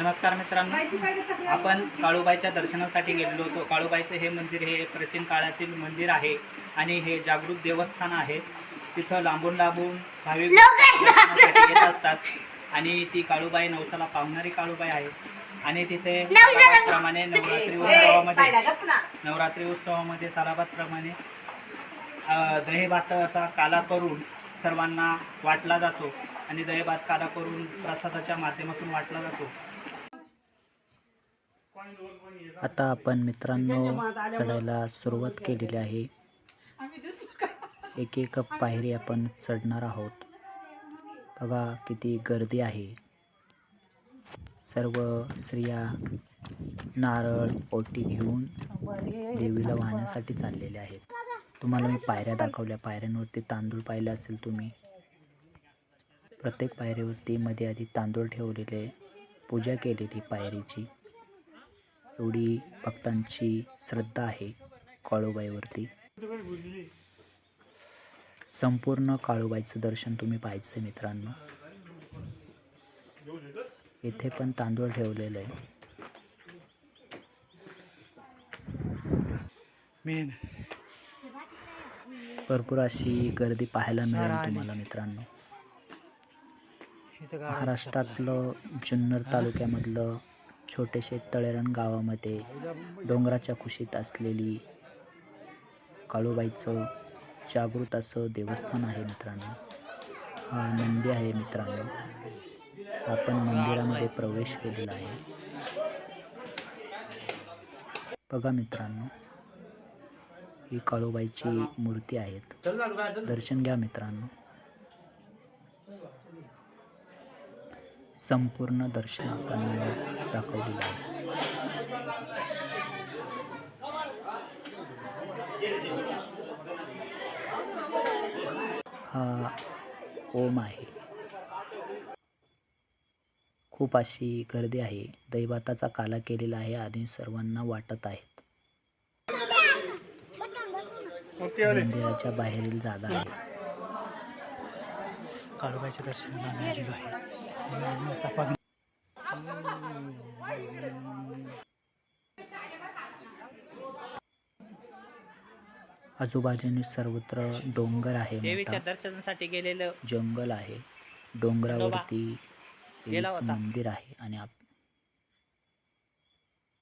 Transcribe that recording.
नमस्कार मित्रांनो, आपण काळूबाईच्या दर्शनासाठी गेलेलो होतो. काळूबाईचं हे मंदिर हे प्राचीन काळातील मंदिर आहे आणि हे जागृत देवस्थान आहे. तिथं लांबून लांबून भाविक दर्शनासाठी येत असतात आणि ती काळूबाई नवसाला पावणारी काळूबाई आहे. आणि तिथे सालाबादप्रमाणे नवरात्री उत्सवामध्ये सालाबादप्रमाणे दही भाताचा काला करून सर्वांना वाटला जातो आणि दही भात काला करून प्रसादाच्या माध्यमातून वाटला जातो. आता आपण मित्रांनो चढायला सुरुवात केलेली आहे. एक एक पायरी आपण चढणार आहोत. बघा किती गर्दी आहे. सर्व स्त्रिया नारळ ओटी घेऊन देवीला वाहण्यासाठी चाललेले आहेत. तुम्हाला मी पायऱ्या दाखवल्या. पायऱ्यांवरती तांदूळ पाहिले असेल तुम्ही. प्रत्येक पायरीवरती मध्ये आधी तांदूळ ठेवलेले, पूजा केलेली पायरीची. एवढी भक्तांची श्रद्धा आहे काळूबाईवरती. संपूर्ण काळूबाईचं दर्शन तुम्ही पाहायचं मित्रांनो. येथे पण तांदूळ ठेवलेलं आहे. भरपूर अशी गर्दी पाहायला मिळेल तुम्हाला मित्रांनो. महाराष्ट्रातलं जुन्नर तालुक्यामधलं छोटेसे तळेरण गावामध्ये डोंगराच्या कुशीत असलेली काळूबाईचं जागृत असं देवस्थान आहे मित्रांनो. हा नंदी आहे मित्रांनो. आपण मंदिरामध्ये प्रवेश केलेला आहे. बघा मित्रांनो, ही काळूबाईची मूर्ती आहेत. दर्शन घ्या मित्रांनो. संपूर्ण दर्शन आपण दाखवलेलं आहे. हा ओम आहे. खूप अशी गर्दी आहे. दैवाताचा काला केलेला आहे आणि सर्वांना वाटत आहेत. मंदिराच्या बाहेरील जागा आहे. काळूबाईच्या दर्शनाला आम्ही आलेलो आहे. आजूबाजूने सर्वत्र डोंगर आहे. देवीच्या दर्शनासाठी गेलेलं जंगल आहे. डोंगरावरती देवीचं मंदिर आहे आणि